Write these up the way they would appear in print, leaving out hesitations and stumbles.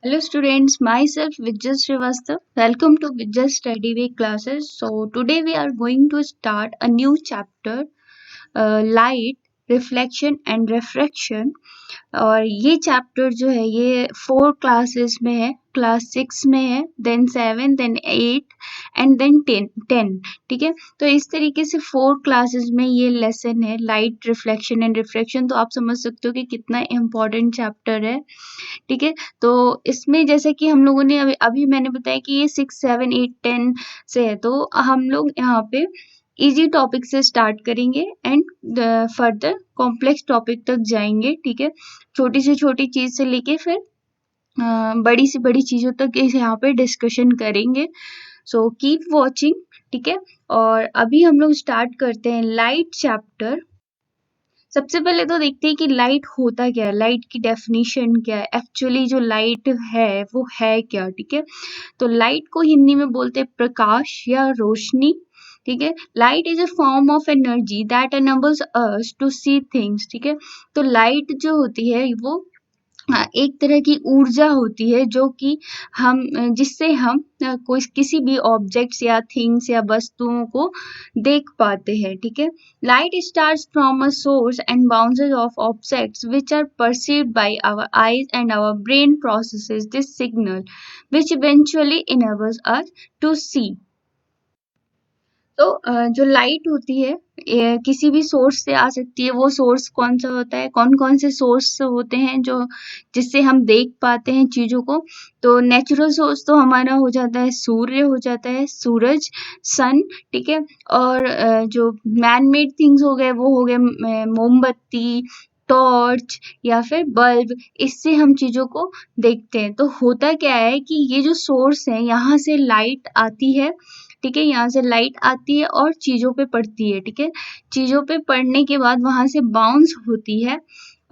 Hello students, myself Vijay Srivastav. Welcome to Vijay Study Week classes. So today we are going to start a new chapter, light, reflection and refraction. और ये chapter जो है ये 4 classes में है, class 6 में है, then 7, then 8 and then 10. ठीक है, तो इस तरीके से 4 क्लासेस में ये लेसन है, लाइट, रिफ्लेक्शन एंड रिफ्रैक्शन. तो आप समझ सकते हो कि कितना इम्पोर्टेंट चैप्टर है. ठीक है, तो इसमें जैसे कि हम लोगों ने अभी अभी मैंने बताया कि ये 6, 7, 8, 10 से है, तो हम लोग यहाँ पे इजी टॉपिक से स्टार्ट करेंगे एंड फर्दर कॉम्प्लेक्स टॉपिक तक जाएंगे. ठीक है, छोटी से छोटी चीज से लेके फिर बड़ी से बड़ी चीजों तक इस यहाँ पे डिस्कशन करेंगे. So keep watching. ठीक है, और अभी हम लोग स्टार्ट करते हैं लाइट चैप्टर. सबसे पहले तो देखते हैं कि लाइट होता क्या है, लाइट की डेफिनेशन क्या है, एक्चुअली जो लाइट है वो है क्या. ठीक है, तो लाइट को हिंदी में बोलते हैं प्रकाश या रोशनी. ठीक है, light is a form of energy that enables us to see things. ठीक है, तो लाइट जो होती है वो एक तरह की ऊर्जा होती है जो कि हम जिससे हम कोई किसी भी ऑब्जेक्ट्स या थिंग्स या वस्तुओं को देख पाते हैं. ठीक है, light starts from a source and bounces off objects which are perceived by our eyes and our brain processes this signal which eventually enables us to see. तो जो लाइट होती है ये किसी भी सोर्स से आ सकती है. वो सोर्स कौन सा होता है, कौन कौन से सोर्स होते हैं जो जिससे हम देख पाते हैं चीजों को. तो नेचुरल सोर्स तो हमारा हो जाता है सूर्य, हो जाता है सूरज, सन. ठीक है, और जो मैन मेड थिंग्स हो गए वो हो गए मोमबत्ती, टॉर्च या फिर बल्ब. इससे हम चीजों को देखते हैं. तो होता क्या है कि ये जो सोर्स है यहाँ से लाइट आती है. ठीक है, यहाँ से लाइट आती है और चीजों पे पड़ती है. ठीक है, चीजों पे पड़ने के बाद वहां से बाउंस होती है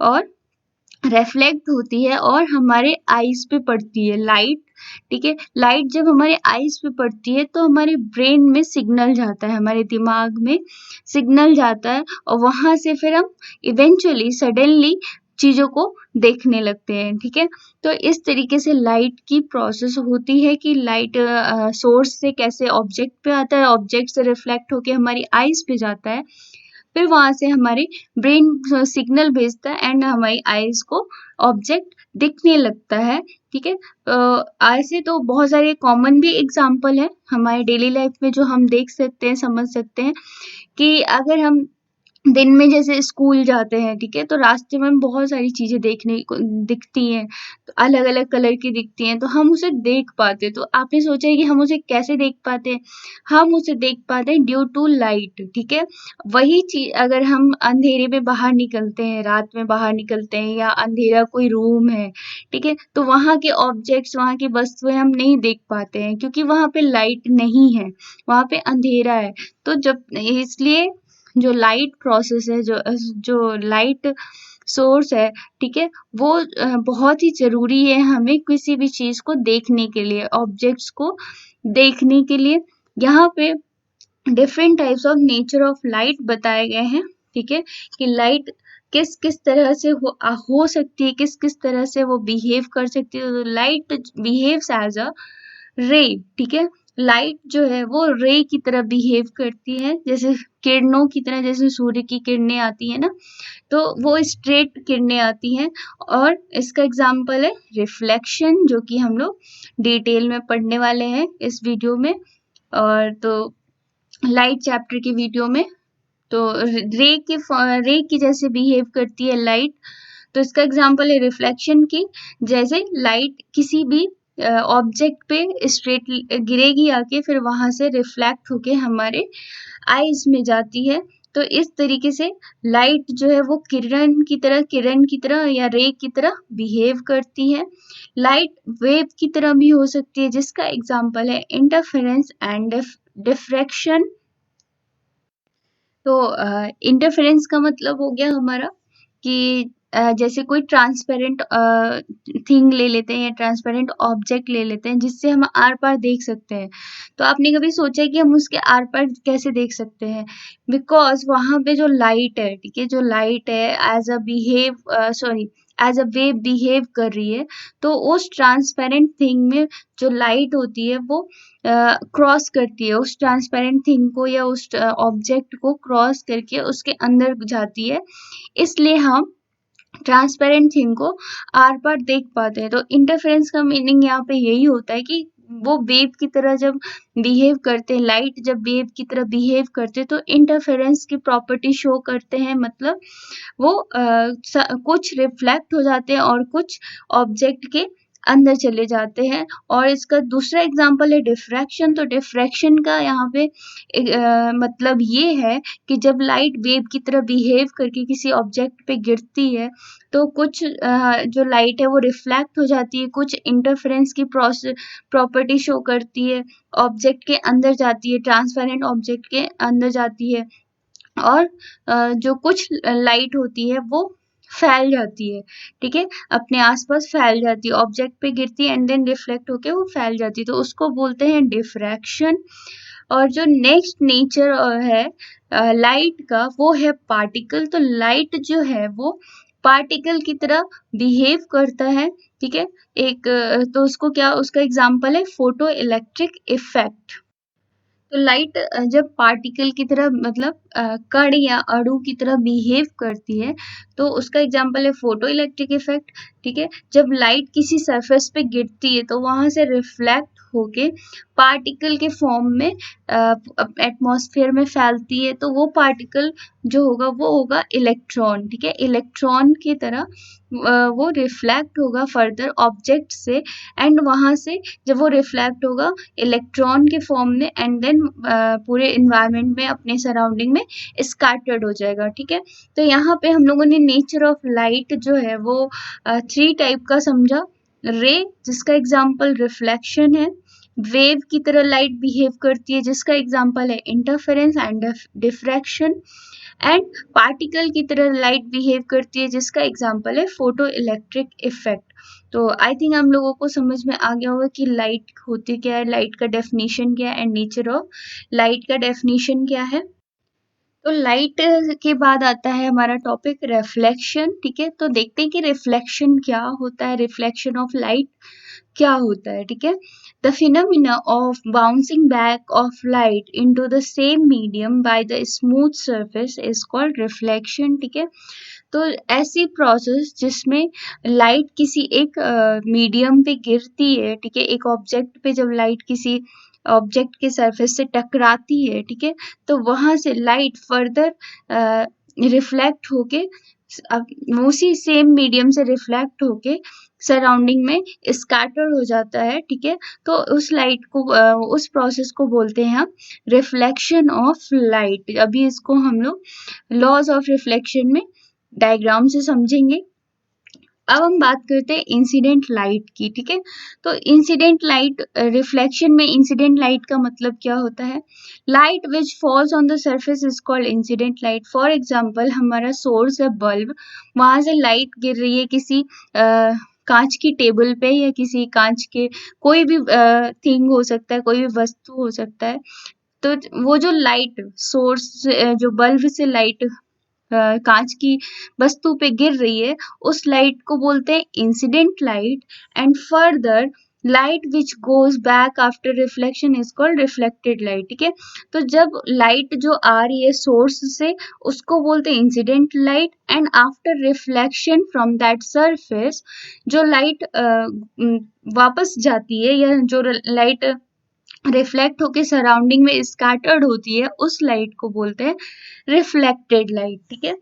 और रिफ्लेक्ट होती है और हमारे आईज पे पड़ती है लाइट. ठीक है, लाइट जब हमारे आईज पे पड़ती है तो हमारे ब्रेन में सिग्नल जाता है, हमारे दिमाग में सिग्नल जाता है और वहां से फिर हम इवेंचुअली सडनली चीजों को देखने लगते हैं. ठीक है, तो इस तरीके से लाइट की प्रोसेस होती है कि लाइट सोर्स से कैसे ऑब्जेक्ट पे आता है, ऑब्जेक्ट से रिफ्लेक्ट होके हमारी आईज पे जाता है, फिर वहां से हमारे ब्रेन सिग्नल भेजता है एंड हमारी आईज को ऑब्जेक्ट दिखने लगता है. ठीक है, ऐसे तो बहुत सारे कॉमन भी एग्जाम्पल है हमारे डेली लाइफ में जो हम देख सकते हैं, समझ सकते हैं कि अगर हम दिन में जैसे स्कूल जाते हैं. ठीक है, तो रास्ते में बहुत सारी चीजें देखने को दिखती हैं, तो अलग अलग कलर की दिखती हैं, तो हम उसे देख पाते हैं. तो आपने सोचा है कि हम उसे कैसे देख पाते हैं, हम उसे देख पाते हैं ड्यू टू लाइट. ठीक है, वही चीज अगर हम अंधेरे में बाहर निकलते हैं, रात में बाहर निकलते हैं या अंधेरा कोई रूम है. ठीक है, तो वहां के ऑब्जेक्ट्स, वहां की वस्तुएं हम नहीं देख पाते हैं क्योंकि वहां पे लाइट नहीं है, वहां पे अंधेरा है. तो जब इसलिए जो लाइट प्रोसेस है, जो लाइट सोर्स है, ठीक है, वो बहुत ही जरूरी है हमें किसी भी चीज को देखने के लिए, ऑब्जेक्ट्स को देखने के लिए. यहाँ पे different types of nature of light बताए गए हैं. ठीक है, कि लाइट किस किस तरह से हो सकती है, किस किस तरह से वो बिहेव कर सकती है. तो लाइट बिहेव्स एज अ रे. ठीक है, लाइट जो है वो रे की तरह बिहेव करती है, जैसे किरणों की तरह. जैसे सूर्य की किरणें आती है ना, तो वो स्ट्रेट किरणें आती हैं. और इसका एग्जाम्पल है रिफ्लेक्शन, जो कि हम लोग डिटेल में पढ़ने वाले हैं इस वीडियो में, और तो लाइट चैप्टर की वीडियो में. तो रे की जैसे बिहेव करती है लाइट. तो इसका एग्जांपल है रिफ्लेक्शन की. जैसे लाइट किसी भी ऑब्जेक्ट पे स्ट्रेट गिरेगी आके, फिर वहां से रिफ्लेक्ट होके हमारे आईज में जाती है. तो इस तरीके से लाइट जो है वो किरण की तरह या रे की तरह बिहेव करती है. लाइट वेव की तरह भी हो सकती है, जिसका एग्जांपल है इंटरफेरेंस एंड डिफ्रैक्शन. तो इंटरफेरेंस का मतलब हो गया हमारा कि जैसे कोई ट्रांसपेरेंट थिंग ले लेते हैं या ट्रांसपेरेंट ऑब्जेक्ट ले लेते हैं जिससे हम आर पार देख सकते हैं. तो आपने कभी सोचा है कि हम उसके आर पार कैसे देख सकते हैं? बिकॉज वहां पे जो लाइट है, ठीक है, जो लाइट है as a behave sorry as a wave behave कर रही है, तो उस ट्रांसपेरेंट थिंग में जो लाइट होती है वो क्रॉस करती है, उस ट्रांसपेरेंट थिंग को या उस ऑब्जेक्ट को क्रॉस करके उसके अंदर जाती है, इसलिए हम ट्रांसपेरेंट थिंग को आर पार देख पाते हैं। तो इंटरफेरेंस का मीनिंग यहाँ पे यही होता है कि वो वेव की तरह जब बिहेव करते हैं, लाइट जब वेव की तरह बिहेव करते हैं, तो इंटरफेरेंस की प्रॉपर्टी शो करते हैं, मतलब वो कुछ रिफ्लेक्ट हो जाते हैं और कुछ ऑब्जेक्ट के अंदर चले जाते हैं। और इसका दूसरा एग्जांपल है डिफ्रैक्शन। तो डिफ्रैक्शन का यहाँ पे मतलब ये है कि जब लाइट वेव की तरह बिहेव करके किसी ऑब्जेक्ट पे गिरती है, तो कुछ जो लाइट है वो रिफ्लेक्ट हो जाती है, कुछ इंटरफेरेंस की प्रॉपर्टी शो करती है, ऑब्जेक्ट के अंदर जाती है, ट्रांसपेरेंट ऑब्जेक्ट के अंदर जाती है, और जो कुछ लाइट होती है वो फैल जाती है, ठीक है, अपने आसपास फैल जाती है, ऑब्जेक्ट पे गिरती है एंड देन रिफ्लेक्ट होके वो फैल जाती है, तो उसको बोलते हैं डिफ्रैक्शन। और जो नेक्स्ट नेचर है लाइट का, वो है पार्टिकल। तो लाइट जो है वो पार्टिकल की तरह बिहेव करता है, ठीक है। एक तो उसको क्या, उसका एग्जांपल है फोटो इलेक्ट्रिक इफेक्ट। तो लाइट जब पार्टिकल की तरह, मतलब कण या अणु की तरह बिहेव करती है, तो उसका एग्जांपल है फोटो इलेक्ट्रिक इफेक्ट, ठीक है। जब लाइट किसी सरफेस पे गिरती है तो वहां से रिफ्लेक्ट होके पार्टिकल के फॉर्म में एटमॉस्फेयर में फैलती है, तो वो पार्टिकल जो होगा वो होगा इलेक्ट्रॉन, ठीक है। इलेक्ट्रॉन की तरह वो रिफ्लेक्ट होगा फर्दर ऑब्जेक्ट से, एंड वहां से जब वो रिफ्लेक्ट होगा इलेक्ट्रॉन के फॉर्म में, एंड देन पूरे इन्वायरमेंट में, अपने सराउंडिंग में स्कैटर्ड हो जाएगा, ठीक है। तो यहाँ पे हम लोगों ने नेचर ऑफ लाइट जो है वो 3 टाइप का समझा। रे, जिसका एग्जांपल रिफ्लेक्शन है, वेव की तरह लाइट बिहेव करती है, जिसका एग्जांपल है interference and diffraction, and particle की तरह लाइट बिहेव करती है, जिसका एग्जांपल है फोटो इलेक्ट्रिक इफेक्ट। तो आई थिंक हम लोगों को समझ में आ गया होगा कि लाइट होती क्या है, लाइट का डेफिनेशन क्या है, एंड नेचर ऑफ लाइट का डेफिनेशन क्या है। तो लाइट के बाद आता है हमारा टॉपिक रिफ्लेक्शन, ठीक है। तो देखते हैं कि रिफ्लेक्शन क्या होता है, रिफ्लेक्शन ऑफ लाइट क्या होता है, ठीक है। The phenomena of bouncing back of light into the same medium by the smooth surface is called reflection, ठीक है। तो ऐसी प्रोसेस जिसमें लाइट किसी एक मीडियम पे गिरती है, ठीक है, एक ऑब्जेक्ट पे जब लाइट किसी ऑब्जेक्ट के सरफेस से टकराती है, ठीक है, तो वहां से लाइट फर्दर रिफ्लेक्ट होके उसी सेम मीडियम से रिफ्लेक्ट होके सराउंडिंग में स्कैटर हो जाता है, ठीक है। तो उस लाइट को उस प्रोसेस को बोलते हैं हम रिफ्लेक्शन ऑफ लाइट। अभी इसको हम लोग लॉज ऑफ रिफ्लेक्शन में डायग्राम से समझेंगे। अब हम बात करते हैं इंसिडेंट लाइट की, ठीक है। तो इंसिडेंट लाइट, रिफ्लेक्शन में इंसिडेंट लाइट का मतलब क्या होता है, light which falls on the surface is called incident light. For example, हमारा सोर्स है बल्ब, वहां से लाइट गिर रही है किसी कांच की टेबल पे, या किसी कांच के कोई भी थिंग हो सकता है, कोई भी वस्तु हो सकता है। तो वो जो लाइट सोर्स, जो बल्ब से लाइट कांच की वस्तु पे गिर रही है, उस लाइट को बोलते हैं incident light. And further, light which goes back after reflection is called reflected light, ठीक है। तो जब लाइट जो आ रही है सोर्स से, उसको बोलते हैं incident light, and after reflection from that surface, जो लाइट वापस जाती है, या जो लाइट रिफ्लेक्ट होके सराउंडिंग में स्कैटर्ड होती है, उस लाइट को बोलते हैं रिफ्लेक्टेड लाइट, ठीक है।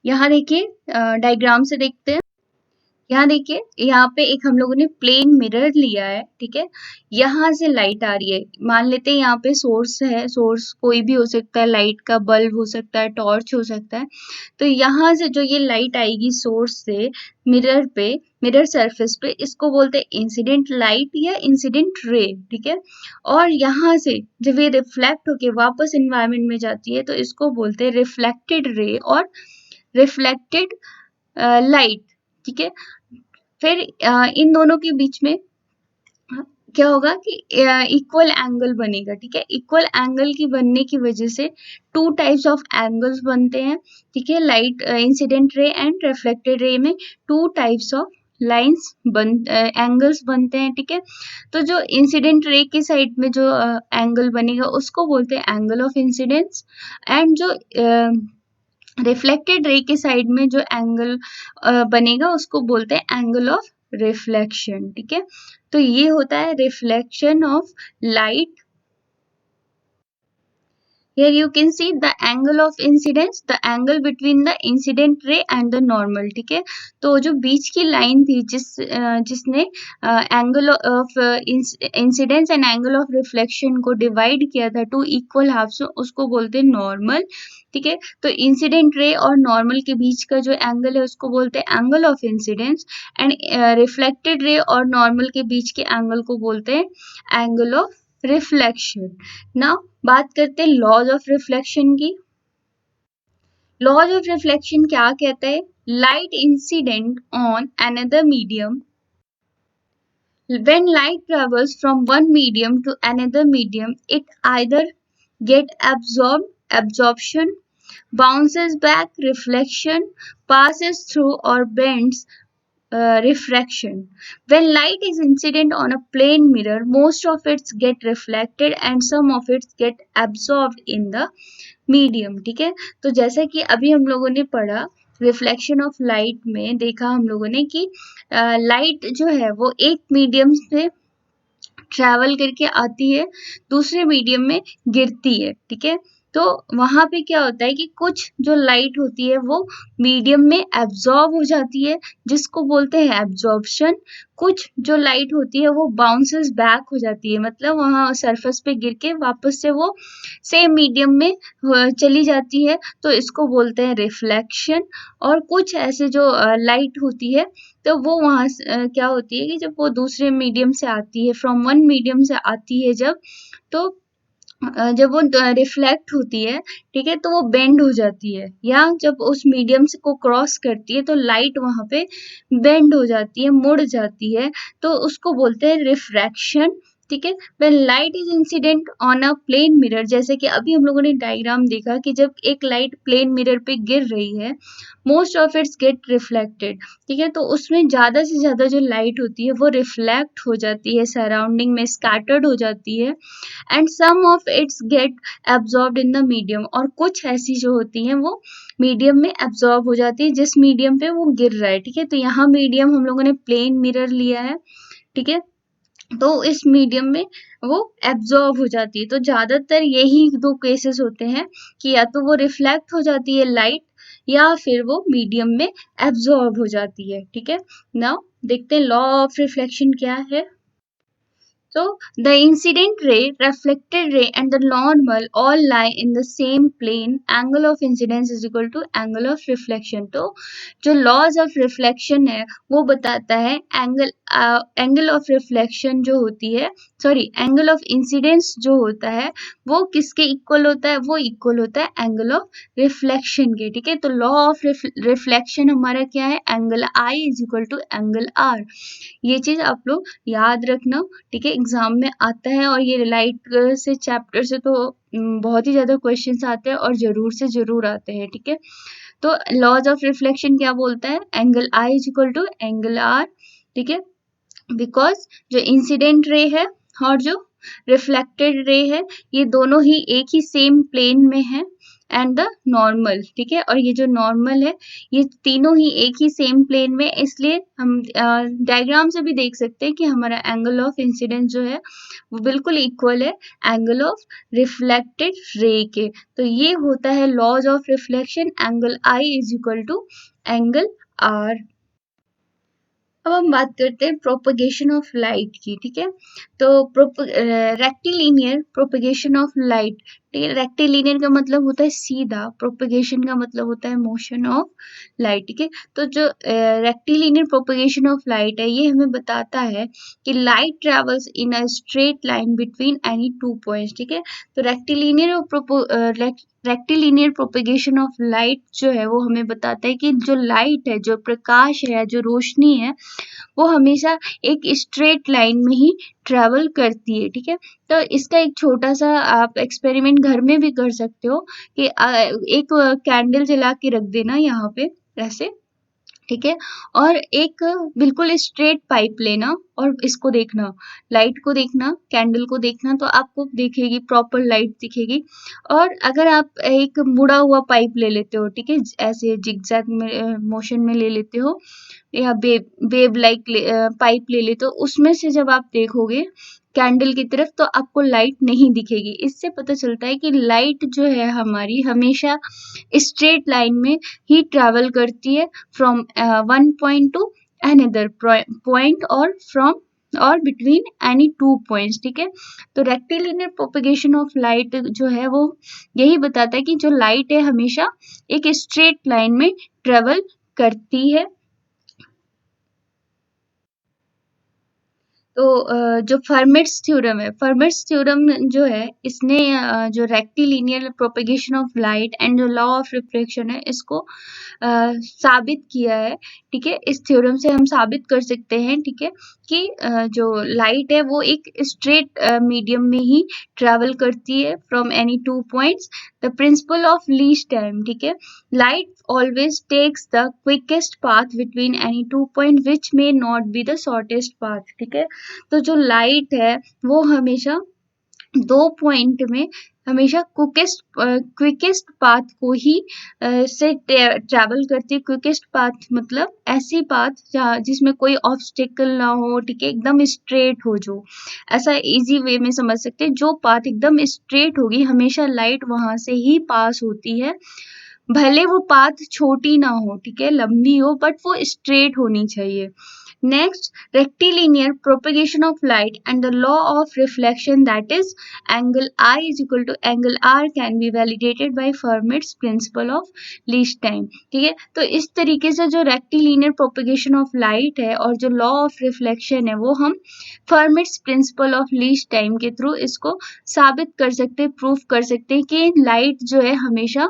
यहाँ देखिए, डायग्राम से देखते हैं। यहाँ देखिए, यहाँ पे एक हम लोगों ने प्लेन मिरर लिया है, ठीक है। यहाँ से लाइट आ रही है, मान लेते हैं यहाँ पे सोर्स है, सोर्स कोई भी हो सकता है, लाइट का बल्ब हो सकता है, टॉर्च हो सकता है। तो यहाँ से जो ये लाइट आएगी सोर्स से मिरर पे, मिरर सरफेस पे, इसको बोलते हैं इंसिडेंट लाइट या इंसिडेंट रे, ठीक है। और यहाँ से जब ये रिफ्लेक्ट होके वापस एनवायरनमेंट में जाती है, तो इसको बोलते हैं रिफ्लेक्टेड रे और रिफ्लेक्टेड लाइट, ठीक है। फिर इन दोनों के बीच में क्या होगा कि इक्वल एंगल बनेगा, ठीक है। इक्वल एंगल की बनने की वजह से टू टाइप्स ऑफ एंगल्स बनते हैं, ठीक है। Light incident ray and reflected ray में two types of lines angles बनते हैं, ठीक है। तो जो इंसिडेंट रे की साइड में जो एंगल बनेगा उसको बोलते हैं एंगल ऑफ इंसिडेंस, एंड जो रिफ्लेक्टेड रे के साइड में जो एंगल बनेगा उसको बोलते हैं एंगल ऑफ रिफ्लेक्शन, ठीक है। तो ये होता है reflection of light. Here you can see the angle of incidence, the angle between the incident ray and the normal, ठीक है। तो जो बीच की लाइन थी जिसने angle of incidence and angle of reflection को डिवाइड किया था टू इक्वल हाफ्स, उसको बोलते हैं नॉर्मल, ठीक है। तो इंसिडेंट रे और नॉर्मल के बीच का जो एंगल है उसको बोलते हैं angle of incidence, and reflected रे और नॉर्मल के बीच के एंगल को बोलते हैं एंगल ऑफ रिफ्लेक्शन। नाउ बात करते हैं लॉज ऑफ रिफ्लेक्शन की। लॉज ऑफ रिफ्लेक्शन क्या कहता है? Light incident on another medium, when light travels from one medium to another medium, it either get absorbed, absorption, bounces back, reflection, passes through, or bends, refraction. When light is incident on a plane mirror, most of it get reflected and some of it get absorbed in the medium, ठीक है। तो जैसा कि अभी हम लोगों ने पढ़ा रिफ्लेक्शन ऑफ लाइट में, देखा हम लोगों ने कि लाइट जो है वो एक मीडियम से ट्रैवल करके आती है, दूसरे मीडियम में गिरती है, ठीक है। तो वहां पे क्या होता है कि कुछ जो लाइट होती है वो मीडियम में एब्जॉर्ब हो जाती है, जिसको बोलते हैं एब्जॉर्प्शन। कुछ जो लाइट होती है वो बाउंसेस बैक हो जाती है, मतलब वहां सरफेस पे गिर के वापस से वो सेम मीडियम में चली जाती है, तो इसको बोलते हैं रिफ्लेक्शन। और कुछ ऐसे जो लाइट होती है तो वो वहां क्या होती है कि जब वो दूसरे मीडियम से आती है, फ्रॉम वन मीडियम से आती है जब, तो जब वो रिफ्लेक्ट होती है, ठीक है, तो वो बेंड हो जाती है, या जब उस मीडियम से को क्रॉस करती है तो लाइट वहां पे बेंड हो जाती है, मुड़ जाती है, तो उसको बोलते हैं रिफ्रैक्शन, ठीक है। When light is incident on a plane mirror, जैसे कि अभी हम लोगों ने डायग्राम देखा कि जब एक लाइट प्लेन मिरर पे गिर रही है, most of its gate reflected, ठीक है। तो उसमें ज्यादा से ज्यादा जो लाइट होती है वो रिफ्लेक्ट हो जाती है, सराउंडिंग में स्कैटर्ड हो जाती है, and some of its get absorbed in the medium, और कुछ ऐसी जो होती हैं वो मीडियम में एब्जॉर्ब हो जाती है जिस मीडियम पे वो गिर रहा है, ठीक है। तो यहाँ मीडियम हम लोगों ने प्लेन मिरर लिया है, ठीक है। तो इस मीडियम में वो एब्जॉर्ब हो जाती है। तो ज्यादातर यही दो केसेस होते हैं कि या तो वो रिफ्लेक्ट हो जाती है लाइट, या फिर वो मीडियम में एब्जॉर्ब हो जाती है, ठीक है। नाउ देखते हैं लॉ ऑफ रिफ्लेक्शन क्या है। So, the incident ray, reflected ray and the normal all lie in the same plane. Angle of incidence is equal to angle of reflection. तो जो laws of reflection है वो बताता है angle of reflection जो होती है, angle of incidence जो होता है वो किसके इक्वल होता है? वो इक्वल होता है angle of reflection के, ठीक है। तो law of reflection हमारा क्या है? angle I is equal to angle R। ये चीज आप लोग याद रखना, ठीक है, एग्जाम में आता है। और ये लाइट से चैप्टर से तो बहुत ही ज्यादा क्वेश्चंस आते हैं और जरूर से जरूर आते हैं, ठीक है। तो लॉज ऑफ रिफ्लेक्शन क्या बोलता है? Angle i is equal to angle r, ठीक है। बिकॉज जो इंसिडेंट रे है और जो रिफ्लेक्टेड रे है ये दोनों ही एक ही सेम प्लेन में है, एंड द नॉर्मल, ठीक है। और ये जो नॉर्मल है ये तीनों ही एक ही सेम प्लेन में, इसलिए हम डायग्राम से भी देख सकते हैं कि हमारा एंगल ऑफ इंसिडेंस जो है वो बिल्कुल इक्वल है एंगल ऑफ रिफ्लेक्टेड रे के। तो ये होता है laws of reflection, angle i is equal to angle r. अब हम बात करते हैं प्रोपगेशन ऑफ लाइट की, ठीक है। तो रेक्टिलिनियर प्रोपगेशन ऑफ लाइट, ठीक है। रेक्टिलिनियर का मतलब होता है सीधा, प्रोपगेशन का मतलब होता है मोशन ऑफ लाइट, ठीक है। तो जो रेक्टिलिनियर प्रोपगेशन ऑफ लाइट है ये हमें बताता है कि light travels in a straight line between any two points, ठीक है। तो rectilinear rectilinear propagation of light जो है वो हमें बताता है कि जो लाइट है, जो प्रकाश है, जो रोशनी है, वो हमेशा एक स्ट्रेट लाइन में ही ट्रेवल करती है। ठीक है, तो इसका एक छोटा सा आप एक्सपेरिमेंट घर में भी कर सकते हो कि एक कैंडल जला के रख देना यहाँ पे ऐसे, ठीक है, और एक बिल्कुल स्ट्रेट पाइप लेना और इसको देखना, लाइट को देखना, कैंडल को देखना, तो आपको दिखेगी, प्रॉपर लाइट दिखेगी। और अगर आप एक मुड़ा हुआ पाइप ले लेते हो, ठीक है, ऐसे जिगजैग में मोशन में ले लेते हो, या वेव लाइक पाइप ले लेते हो, उसमें से जब आप देखोगे कैंडल की तरफ तो आपको लाइट नहीं दिखेगी। इससे पता चलता है कि लाइट जो है हमारी हमेशा स्ट्रेट लाइन में ही ट्रैवल करती है from one point two another point और फ्रॉम और बिटवीन एनी टू पॉइंट्स। ठीक है, तो रेक्टिलिनियर प्रोपेगेशन ऑफ लाइट जो है वो यही बताता है कि जो लाइट है हमेशा एक स्ट्रेट लाइन में ट्रेवल करती है। तो जो फर्मेट्स थ्योरम है, फर्मेट्स थ्योरम जो है इसने जो rectilinear propagation of light and जो लॉ ऑफ रिफ्लेक्शन है इसको साबित किया है। ठीक है, इस थ्योरम से हम साबित कर सकते हैं, ठीक है, कि जो लाइट है वो एक स्ट्रेट मीडियम में ही ट्रेवल करती है from any two points. The principle of least time, ठीक है, light always takes the quickest path between any two point which may not be the shortest path। ठीक है, तो जो लाइट है वो हमेशा दो पॉइंट में हमेशा क्विकेस्ट पाथ को ही से ट्रैवल करती है। क्विकेस्ट पाथ मतलब ऐसी पाथ जिसमें कोई ऑब्स्टेकल ना हो, ठीक है, एकदम स्ट्रेट हो, जो ऐसा इजी वे में समझ सकते हैं, जो पाथ एकदम स्ट्रेट होगी हमेशा लाइट वहां से ही पास होती है, भले वो पाथ छोटी ना हो, ठीक है, लंबी हो, बट वो स्ट्रेट होनी चाहिए। Next, rectilinear propagation of light and the law of reflection, that is angle I is equal to angle R can be validated by Fermat's principle of least time। ठीक है, तो इस तरीके से जो rectilinear propagation of light है और जो law of reflection है वो हम Fermat's principle of least time के थ्रू इसको साबित कर सकते हैं, प्रूफ कर सकते हैं कि लाइट जो है हमेशा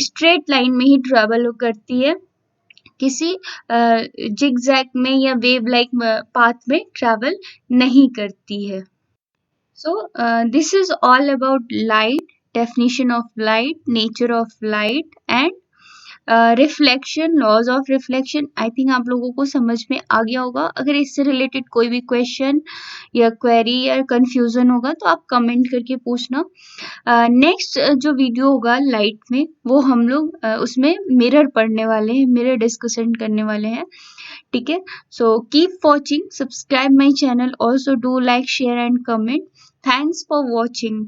स्ट्रेट लाइन में ही ट्रेवल करती है, किसी जिगजैग में या वेव लाइक पाथ में ट्रैवल नहीं करती है। So this is all about light, definition of light, nature of light and reflection, laws of reflection. I think आप लोगों को समझ में आ गया होगा। अगर इससे रिलेटेड कोई भी क्वेश्चन या क्वेरी या कंफ्यूजन होगा तो आप कमेंट करके पूछना। नेक्स्ट जो वीडियो होगा लाइट में वो हम लोग उसमें मिरर पढ़ने वाले हैं, मिरर डिस्कशन करने वाले हैं। ठीक है, so keep watching, subscribe my channel, also do like, share and comment. Thanks for watching.